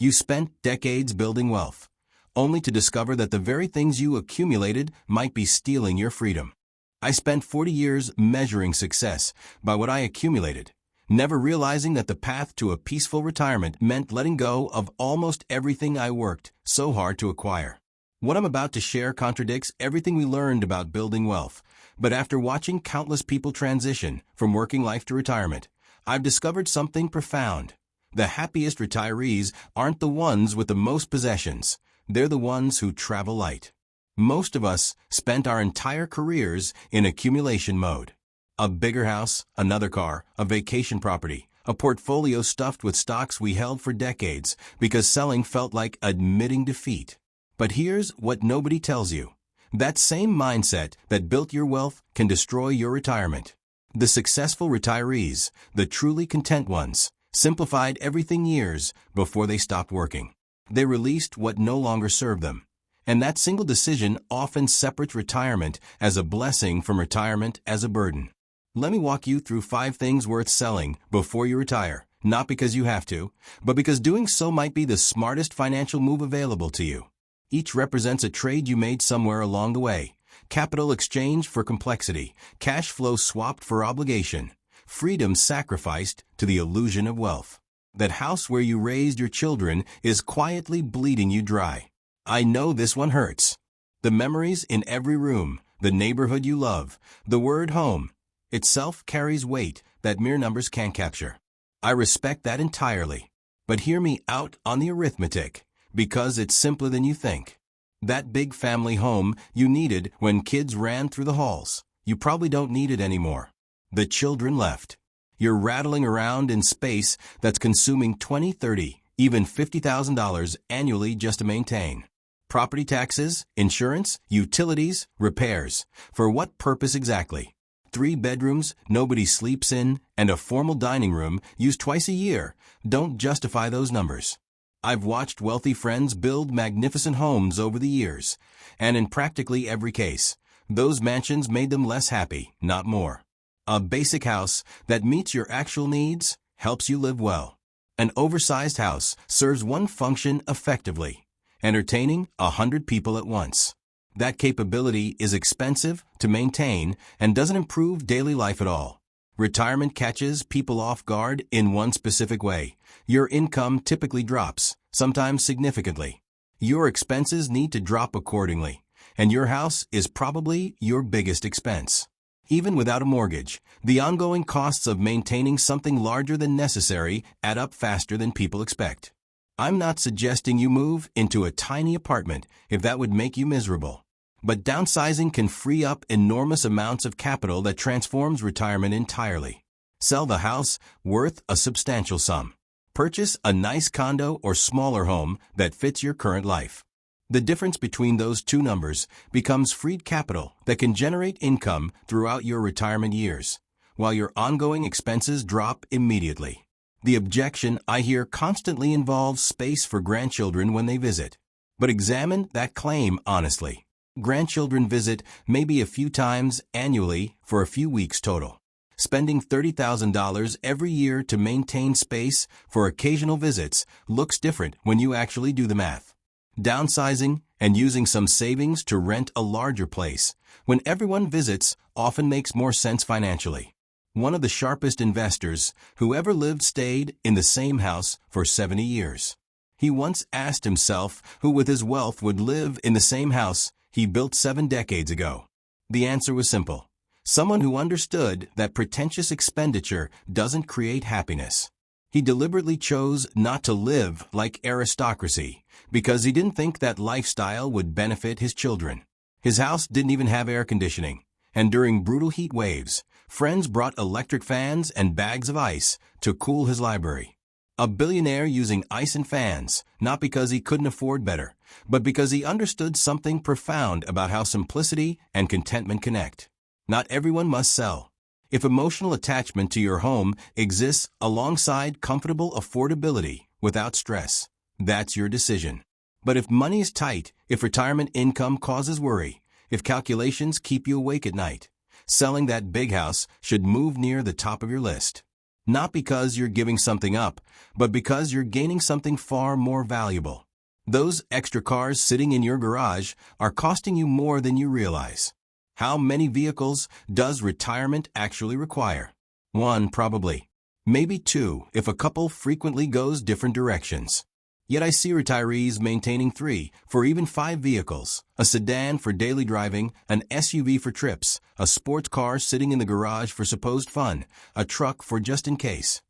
You spent decades building wealth, only to discover that the very things you accumulated might be stealing your freedom. I spent 40 years measuring success by what I accumulated, never realizing that the path to a peaceful retirement meant letting go of almost everything I worked so hard to acquire. What I'm about to share contradicts everything we learned about building wealth, but after watching countless people transition from working life to retirement, I've discovered something profound. The happiest retirees aren't the ones with the most possessions. They're the ones who travel light. Most of us spent our entire careers in accumulation mode. A bigger house, another car, a vacation property, a portfolio stuffed with stocks we held for decades because selling felt like admitting defeat. But here's what nobody tells you. That same mindset that built your wealth can destroy your retirement. The successful retirees, the truly content ones, simplified everything years before they stopped working. They released what no longer served them. And that single decision often separates retirement as a blessing from retirement as a burden. Let me walk you through 5 things worth selling before you retire, not because you have to, but because doing so might be the smartest financial move available to you. Each represents a trade you made somewhere along the way. Capital exchanged for complexity, cash flow swapped for obligation, freedom sacrificed to the illusion of wealth. That house where you raised your children is quietly bleeding you dry. I know this one hurts. The memories in every room, the neighborhood you love, the word home, itself carries weight that mere numbers can't capture. I respect that entirely. But hear me out on the arithmetic, because it's simpler than you think. That big family home you needed when kids ran through the halls, you probably don't need it anymore. The children left. You're rattling around in space that's consuming $20, $30, even $50,000 annually just to maintain. Property taxes, insurance, utilities, repairs. For what purpose exactly? 3 bedrooms nobody sleeps in and a formal dining room used twice a year don't justify those numbers. I've watched wealthy friends build magnificent homes over the years, and in practically every case, those mansions made them less happy, not more. A basic house that meets your actual needs helps you live well. An oversized house serves one function effectively: entertaining 100 people at once. That capability is expensive to maintain and doesn't improve daily life at all. Retirement catches people off guard in one specific way. Your income typically drops, sometimes significantly. Your expenses need to drop accordingly, and your house is probably your biggest expense. Even without a mortgage, the ongoing costs of maintaining something larger than necessary add up faster than people expect. I'm not suggesting you move into a tiny apartment if that would make you miserable. But downsizing can free up enormous amounts of capital that transforms retirement entirely. Sell the house worth a substantial sum. Purchase a nice condo or smaller home that fits your current life. The difference between those two numbers becomes freed capital that can generate income throughout your retirement years, while your ongoing expenses drop immediately. The objection I hear constantly involves space for grandchildren when they visit. But examine that claim honestly. Grandchildren visit maybe a few times annually for a few weeks total. Spending $30,000 every year to maintain space for occasional visits looks different when you actually do the math. Downsizing and using some savings to rent a larger place when everyone visits often makes more sense financially. One of the sharpest investors who ever lived stayed in the same house for 70 years. He once asked himself who with his wealth would live in the same house he built 7 decades ago. The answer was simple: someone who understood that pretentious expenditure doesn't create happiness. He deliberately chose not to live like aristocracy because he didn't think that lifestyle would benefit his children. His house didn't even have air conditioning, and during brutal heat waves, friends brought electric fans and bags of ice to cool his library. A billionaire using ice and fans, not because he couldn't afford better, but because he understood something profound about how simplicity and contentment connect. Not everyone must sell. If emotional attachment to your home exists alongside comfortable affordability without stress, that's your decision. But if money is tight, if retirement income causes worry, if calculations keep you awake at night, selling that big house should move near the top of your list. Not because you're giving something up, but because you're gaining something far more valuable. Those extra cars sitting in your garage are costing you more than you realize. How many vehicles does retirement actually require? One, probably. Maybe two, if a couple frequently goes different directions. Yet I see retirees maintaining 3, 4, even 5 vehicles: a sedan for daily driving, an SUV for trips, a sports car sitting in the garage for supposed fun, a truck for just in case.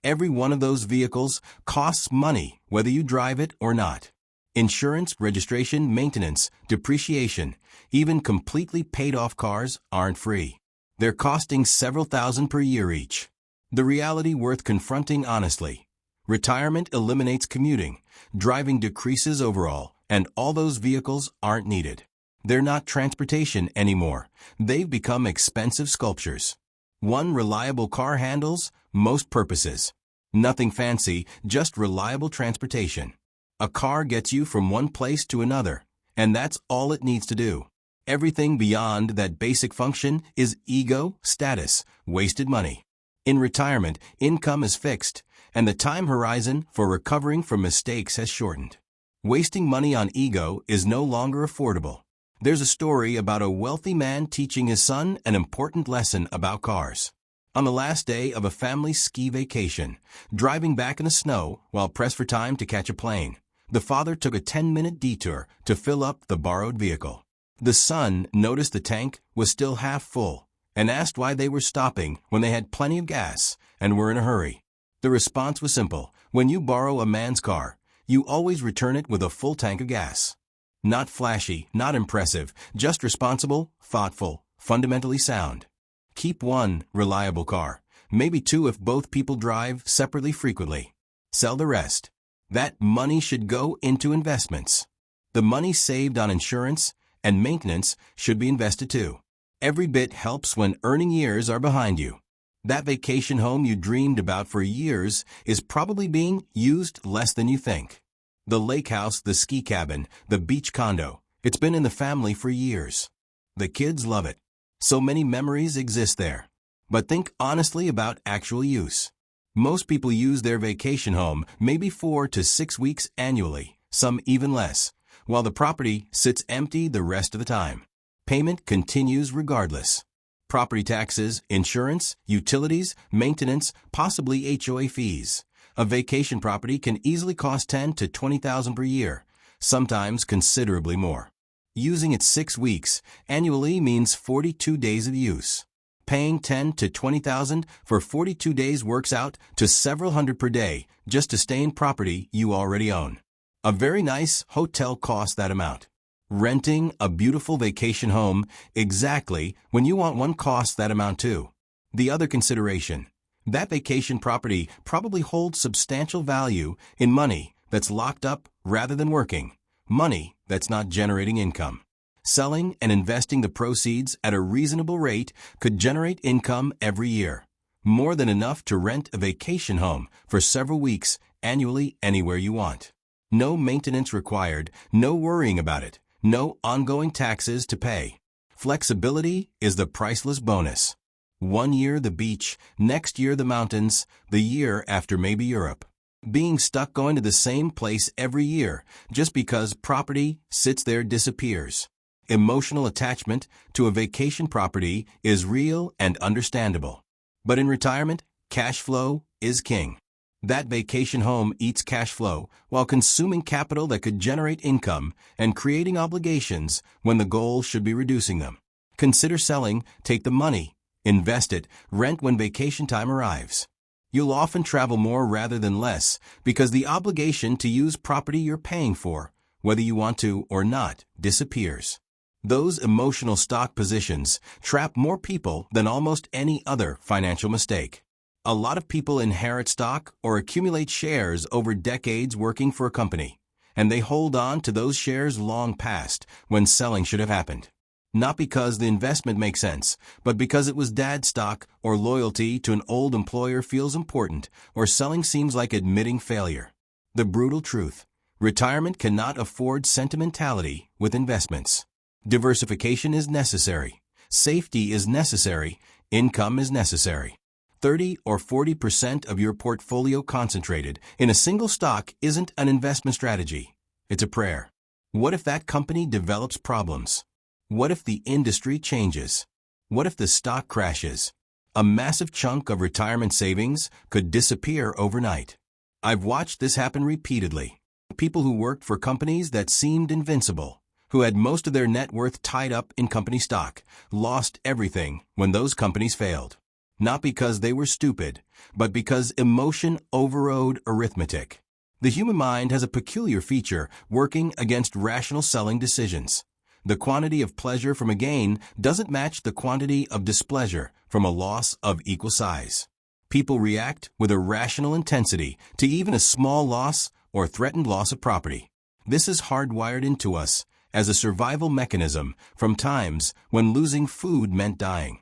Every one of those vehicles costs money, whether you drive it or not. Insurance, registration, maintenance, depreciation, even completely paid-off cars aren't free. They're costing several thousand per year each. The reality worth confronting honestly. Retirement eliminates commuting, driving decreases overall, and all those vehicles aren't needed. They're not transportation anymore. They've become expensive sculptures. One reliable car handles most purposes. Nothing fancy, just reliable transportation. A car gets you from one place to another, and that's all it needs to do. Everything beyond that basic function is ego, status, wasted money. In retirement, income is fixed, and the time horizon for recovering from mistakes has shortened. Wasting money on ego is no longer affordable. There's a story about a wealthy man teaching his son an important lesson about cars. On the last day of a family ski vacation, driving back in the snow while pressed for time to catch a plane, the father took a 10-minute detour to fill up the borrowed vehicle. The son noticed the tank was still half full and asked why they were stopping when they had plenty of gas and were in a hurry. The response was simple: when you borrow a man's car, you always return it with a full tank of gas. Not flashy, not impressive, just responsible, thoughtful, fundamentally sound. Keep one reliable car, maybe two if both people drive separately frequently. Sell the rest. That money should go into investments. The money saved on insurance and maintenance should be invested too. Every bit helps when earning years are behind you. That vacation home you dreamed about for years is probably being used less than you think. The lake house, the ski cabin, the beach condo, it's been in the family for years. The kids love it. So many memories exist there. But think honestly about actual use. Most people use their vacation home maybe 4 to 6 weeks annually, some even less, while the property sits empty the rest of the time. Payment continues regardless. Property taxes, insurance, utilities, maintenance, possibly HOA fees. A vacation property can easily cost $10,000 to $20,000 per year, sometimes considerably more. Using it 6 weeks annually means 42 days of use. Paying $10,000 to $20,000 for 42 days works out to several hundred per day just to stay in property you already own. A very nice hotel costs that amount. Renting a beautiful vacation home exactly when you want one costs that amount too. The other consideration: that vacation property probably holds substantial value in money that's locked up rather than working, money that's not generating income. Selling and investing the proceeds at a reasonable rate could generate income every year, more than enough to rent a vacation home for several weeks annually anywhere you want. No maintenance required, no worrying about it, no ongoing taxes to pay. Flexibility is the priceless bonus. 1 year the beach, next year the mountains, the year after maybe Europe. Being stuck going to the same place every year just because property sits there disappears. Emotional attachment to a vacation property is real and understandable. But in retirement, cash flow is king. That vacation home eats cash flow while consuming capital that could generate income and creating obligations when the goal should be reducing them. Consider selling, take the money, invest it, rent when vacation time arrives. You'll often travel more rather than less because the obligation to use property you're paying for, whether you want to or not, disappears. Those emotional stock positions trap more people than almost any other financial mistake. A lot of people inherit stock or accumulate shares over decades working for a company, and they hold on to those shares long past when selling should have happened. Not because the investment makes sense, but because it was dad's stock or loyalty to an old employer feels important, or selling seems like admitting failure. The brutal truth: retirement cannot afford sentimentality with investments. Diversification is necessary. Safety is necessary. Income is necessary. 30 or 40% of your portfolio concentrated in a single stock isn't an investment strategy. It's a prayer. What if that company develops problems? What if the industry changes? What if the stock crashes? A massive chunk of retirement savings could disappear overnight. I've watched this happen repeatedly. People who worked for companies that seemed invincible, who had most of their net worth tied up in company stock, lost everything when those companies failed. Not because they were stupid, but because emotion overrode arithmetic. The human mind has a peculiar feature working against rational selling decisions. The quantity of pleasure from a gain doesn't match the quantity of displeasure from a loss of equal size. People react with a rational intensity to even a small loss or threatened loss of property. This is hardwired into us as a survival mechanism from times when losing food meant dying.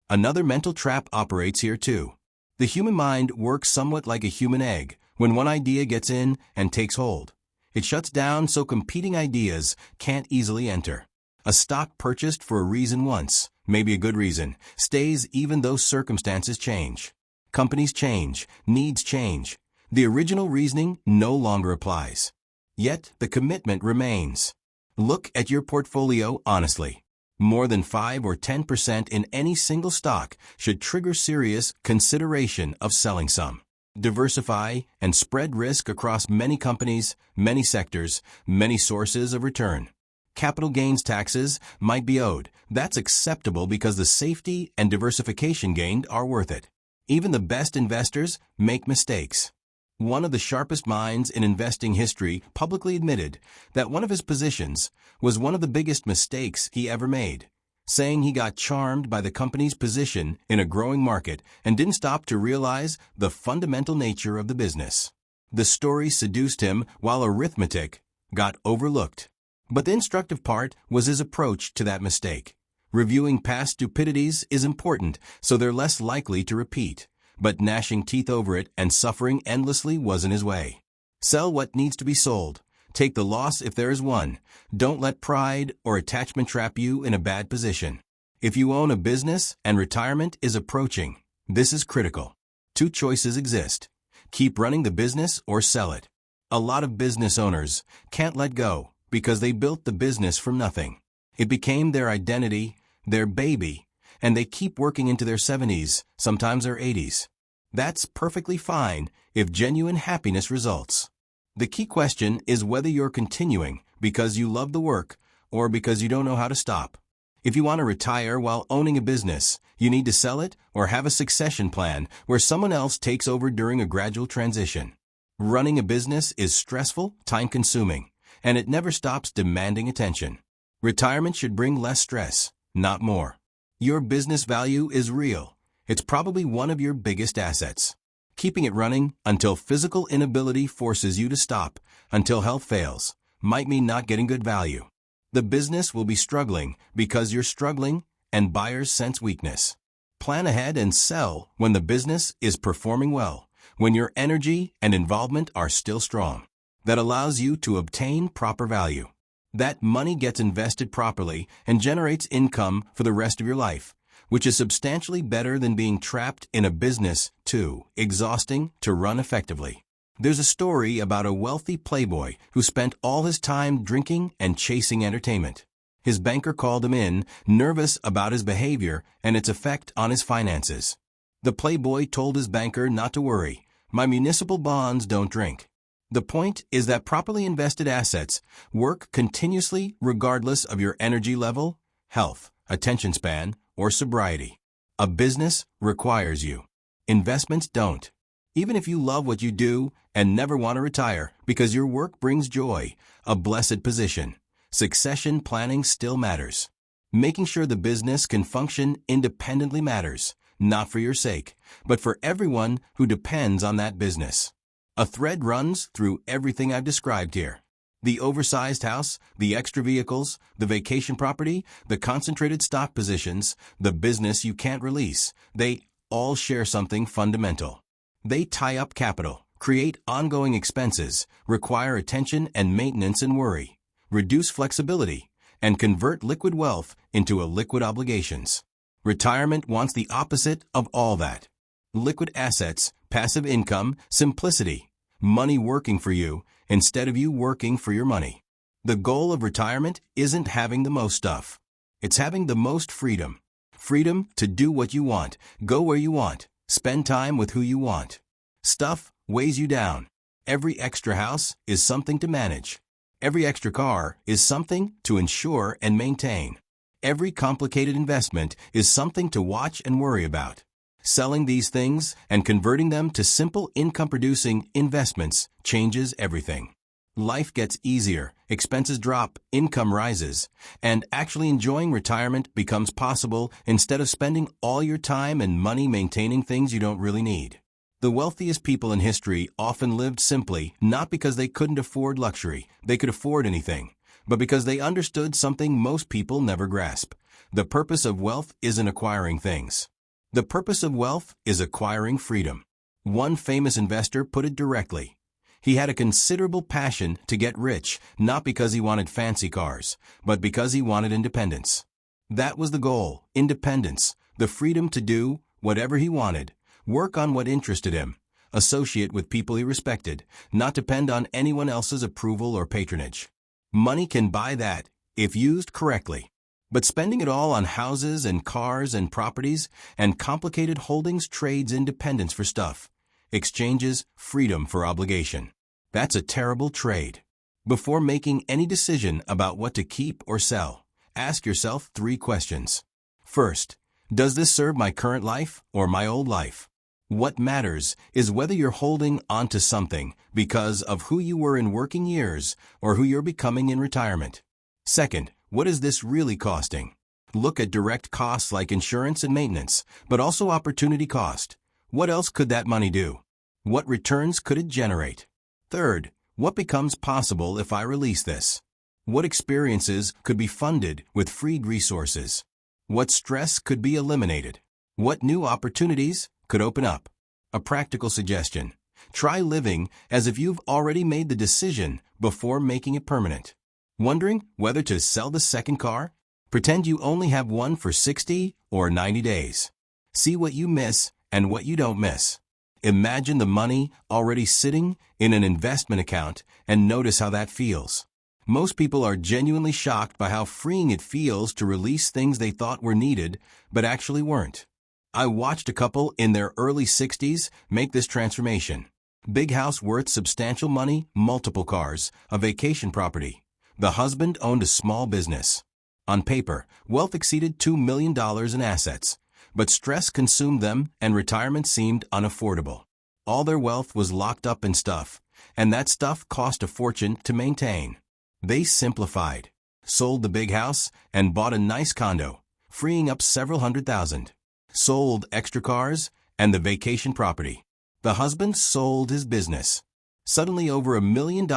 Another mental trap operates here too. The human mind works somewhat like a human egg when one idea gets in and takes hold. It shuts down so competing ideas can't easily enter. A stock purchased for a reason once, maybe a good reason, stays even though circumstances change. Companies change, needs change. The original reasoning no longer applies. Yet the commitment remains. Look at your portfolio honestly. More than 5 or 10% in any single stock should trigger serious consideration of selling some. Diversify and spread risk across many companies, many sectors, many sources of return. Capital gains taxes might be owed. That's acceptable because the safety and diversification gained are worth it. Even the best investors make mistakes. One of the sharpest minds in investing history publicly admitted that one of his positions was one of the biggest mistakes he ever made, saying he got charmed by the company's position in a growing market and didn't stop to realize the fundamental nature of the business. The story seduced him while arithmetic got overlooked. But the instructive part was his approach to that mistake. Reviewing past stupidities is important so they're less likely to repeat. But gnashing teeth over it and suffering endlessly wasn't his way. Sell what needs to be sold. Take the loss if there is one. Don't let pride or attachment trap you in a bad position. If you own a business and retirement is approaching, this is critical. 2 choices exist. Keep running the business or sell it. A lot of business owners can't let go because they built the business from nothing. It became their identity, their baby, and they keep working into their 70s, sometimes their 80s. That's perfectly fine if genuine happiness results. The key question is whether you're continuing because you love the work or because you don't know how to stop. If you want to retire while owning a business, you need to sell it or have a succession plan where someone else takes over during a gradual transition. Running a business is stressful, time-consuming, and it never stops demanding attention. Retirement should bring less stress, not more. Your business value is real. It's probably one of your biggest assets. Keeping it running until physical inability forces you to stop, until health fails, might mean not getting good value. The business will be struggling because you're struggling and buyers sense weakness. Plan ahead and sell when the business is performing well, when your energy and involvement are still strong. That allows you to obtain proper value. That money gets invested properly and generates income for the rest of your life, which is substantially better than being trapped in a business too exhausting to run effectively. There's a story about a wealthy playboy who spent all his time drinking and chasing entertainment. His banker called him in, nervous about his behavior and its effect on his finances. The playboy told his banker not to worry. My municipal bonds don't drink. The point is that properly invested assets work continuously regardless of your energy level, health, attention span, or sobriety. A business requires you. Investments don't. Even if you love what you do and never want to retire because your work brings joy, a blessed position, succession planning still matters. Making sure the business can function independently matters, not for your sake, but for everyone who depends on that business. A thread runs through everything I've described here. The oversized house, the extra vehicles, the vacation property, the concentrated stock positions, the business you can't release, they all share something fundamental. They tie up capital, create ongoing expenses, require attention and maintenance and worry, reduce flexibility, and convert liquid wealth into illiquid obligations. Retirement wants the opposite of all that. Liquid assets, passive income, simplicity. Money working for you instead of you working for your money. The goal of retirement isn't having the most stuff. It's having the most freedom. Freedom to do what you want, go where you want, spend time with who you want. Stuff weighs you down. Every extra house is something to manage. Every extra car is something to insure and maintain. Every complicated investment is something to watch and worry about. Selling these things and converting them to simple income-producing investments changes everything. Life gets easier, expenses drop, income rises, and actually enjoying retirement becomes possible instead of spending all your time and money maintaining things you don't really need. The wealthiest people in history often lived simply, not because they couldn't afford luxury, they could afford anything, but because they understood something most people never grasp. The purpose of wealth isn't acquiring things. The purpose of wealth is acquiring freedom. One famous investor put it directly. He had a considerable passion to get rich, not because he wanted fancy cars, but because he wanted independence. That was the goal, independence, the freedom to do whatever he wanted, work on what interested him, associate with people he respected, not depend on anyone else's approval or patronage. Money can buy that, if used correctly. But spending it all on houses and cars and properties and complicated holdings trades independence for stuff. Exchanges freedom for obligation. That's a terrible trade. Before making any decision about what to keep or sell, ask yourself 3 questions. First, does this serve my current life or my old life? What matters is whether you're holding onto something because of who you were in working years or who you're becoming in retirement. Second, what is this really costing? Look at direct costs like insurance and maintenance, but also opportunity cost. What else could that money do? What returns could it generate? Third, what becomes possible if I release this? What experiences could be funded with freed resources? What stress could be eliminated? What new opportunities could open up? A practical suggestion. Try living as if you've already made the decision before making it permanent. Wondering whether to sell the second car? Pretend you only have one for 60 or 90 days. See what you miss and what you don't miss. Imagine the money already sitting in an investment account and notice how that feels. Most people are genuinely shocked by how freeing it feels to release things they thought were needed but actually weren't. I watched a couple in their early 60s make this transformation. Big house worth substantial money, multiple cars, a vacation property. The husband owned a small business. On paper, wealth exceeded $2 million in assets, but stress consumed them and retirement seemed unaffordable. All their wealth was locked up in stuff, and that stuff cost a fortune to maintain. They simplified, sold the big house, and bought a nice condo, freeing up several $100,000. Sold extra cars and the vacation property. The husband sold his business. Suddenly over $1 million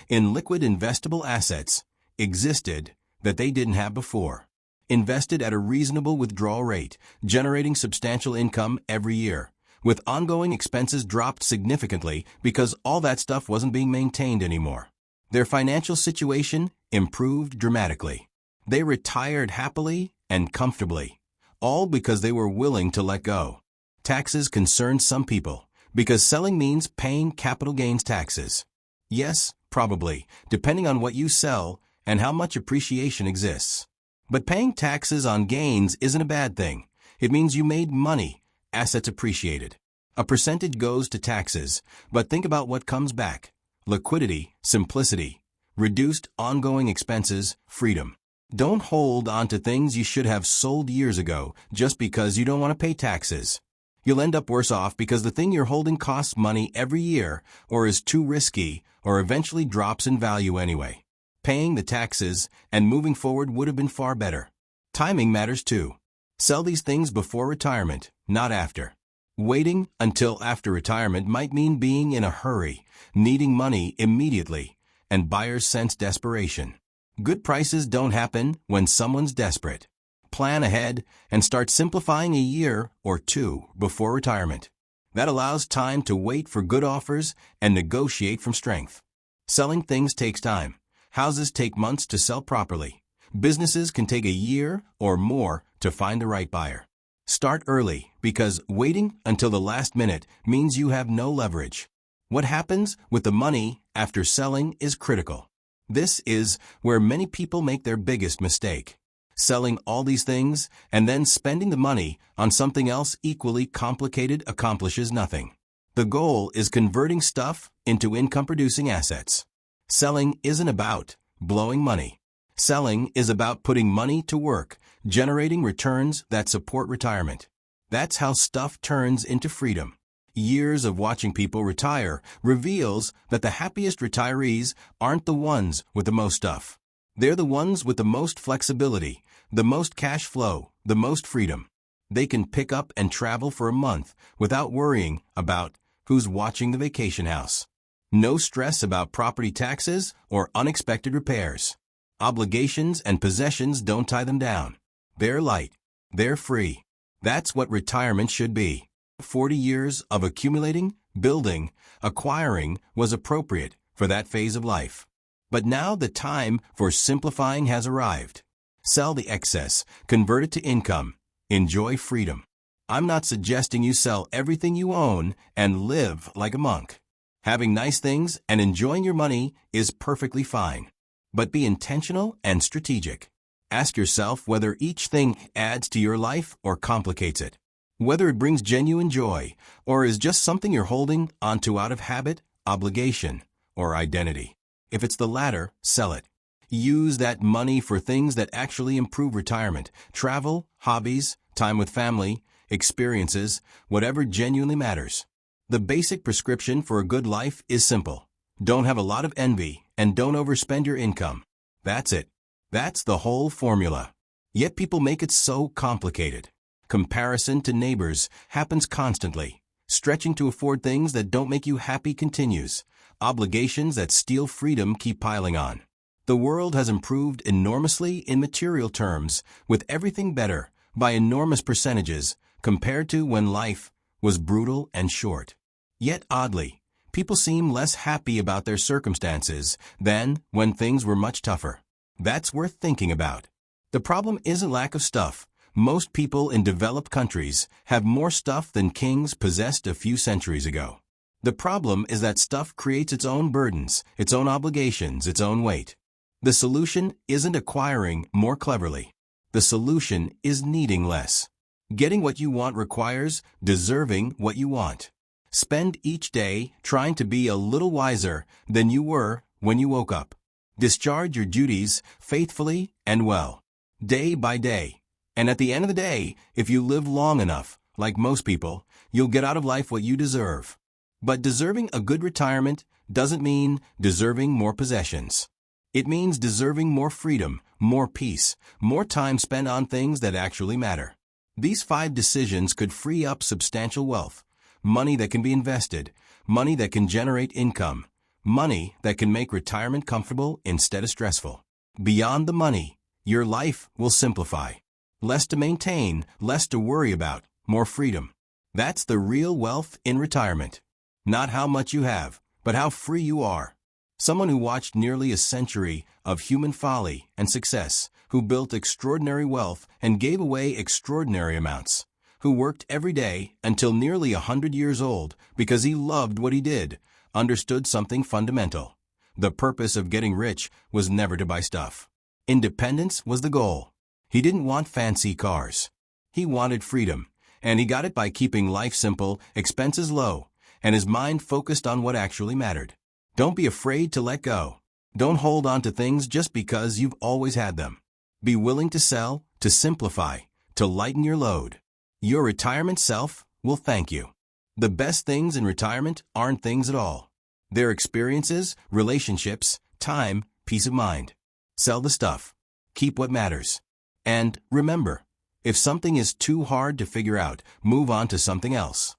in liquid investable assets existed that they didn't have before. Invested at a reasonable withdrawal rate, generating substantial income every year, with ongoing expenses dropped significantly because all that stuff wasn't being maintained anymore. Their financial situation improved dramatically. They retired happily and comfortably, all because they were willing to let go. Taxes concern some people, because selling means paying capital gains taxes. Yes, probably, depending on what you sell and how much appreciation exists. But paying taxes on gains isn't a bad thing. It means you made money, assets appreciated. A percentage goes to taxes, but think about what comes back. Liquidity, simplicity, reduced ongoing expenses, freedom. Don't hold on to things you should have sold years ago just because you don't want to pay taxes. You'll end up worse off because the thing you're holding costs money every year or is too risky or eventually drops in value anyway. Paying the taxes and moving forward would have been far better. Timing matters too. Sell these things before retirement, not after. Waiting until after retirement might mean being in a hurry, needing money immediately, and buyers sense desperation. Good prices don't happen when someone's desperate. Plan ahead and start simplifying a year or 2 before retirement. That allows time to wait for good offers and negotiate from strength. Selling things takes time. Houses take months to sell properly. Businesses can take a year or more to find the right buyer. Start early, because waiting until the last minute means you have no leverage. What happens with the money after selling is critical. This is where many people make their biggest mistake. Selling all these things and then spending the money on something else equally complicated accomplishes nothing. The goal is converting stuff into income-producing assets. Selling isn't about blowing money. Selling is about putting money to work, generating returns that support retirement. That's how stuff turns into freedom. Years of watching people retire reveals that the happiest retirees aren't the ones with the most stuff. They're the ones with the most flexibility, the most cash flow, the most freedom. They can pick up and travel for a month without worrying about who's watching the vacation house. No stress about property taxes or unexpected repairs. Obligations and possessions don't tie them down. They're light. They're free. That's what retirement should be. 40 years of accumulating, building, acquiring was appropriate for that phase of life. But now the time for simplifying has arrived. Sell the excess, convert it to income, enjoy freedom. I'm not suggesting you sell everything you own and live like a monk. Having nice things and enjoying your money is perfectly fine. But be intentional and strategic. Ask yourself whether each thing adds to your life or complicates it. Whether it brings genuine joy or is just something you're holding onto out of habit, obligation, or identity. If it's the latter, sell it. Use that money for things that actually improve retirement: travel, hobbies, time with family, experiences, whatever genuinely matters. The basic prescription for a good life is simple. Don't have a lot of envy and don't overspend your income. That's it. That's the whole formula. Yet people make it so complicated. Comparison to neighbors happens constantly. Stretching to afford things that don't make you happy continues. Obligations that steal freedom keep piling on. The world has improved enormously in material terms, with everything better by enormous percentages compared to when life was brutal and short. Yet oddly, people seem less happy about their circumstances than when things were much tougher. That's worth thinking about. The problem isn't lack of stuff. Most people in developed countries have more stuff than kings possessed a few centuries ago. The problem is that stuff creates its own burdens, its own obligations, its own weight. The solution isn't acquiring more cleverly. The solution is needing less. Getting what you want requires deserving what you want. Spend each day trying to be a little wiser than you were when you woke up. Discharge your duties faithfully and well, day by day. And at the end of the day, if you live long enough, like most people, you'll get out of life what you deserve. But deserving a good retirement doesn't mean deserving more possessions. It means deserving more freedom, more peace, more time spent on things that actually matter. These 5 decisions could free up substantial wealth, money that can be invested, money that can generate income, money that can make retirement comfortable instead of stressful. Beyond the money, your life will simplify. Less to maintain, less to worry about, more freedom. That's the real wealth in retirement. Not how much you have, but how free you are. Someone who watched nearly a century of human folly and success, who built extraordinary wealth and gave away extraordinary amounts, who worked every day until nearly 100 years old because he loved what he did, understood something fundamental. The purpose of getting rich was never to buy stuff. Independence was the goal. He didn't want fancy cars. He wanted freedom, and he got it by keeping life simple, expenses low, and his mind focused on what actually mattered. Don't be afraid to let go. Don't hold on to things just because you've always had them. Be willing to sell, to simplify, to lighten your load. Your retirement self will thank you. The best things in retirement aren't things at all. They're experiences, relationships, time, peace of mind. Sell the stuff. Keep what matters. And remember, if something is too hard to figure out, move on to something else.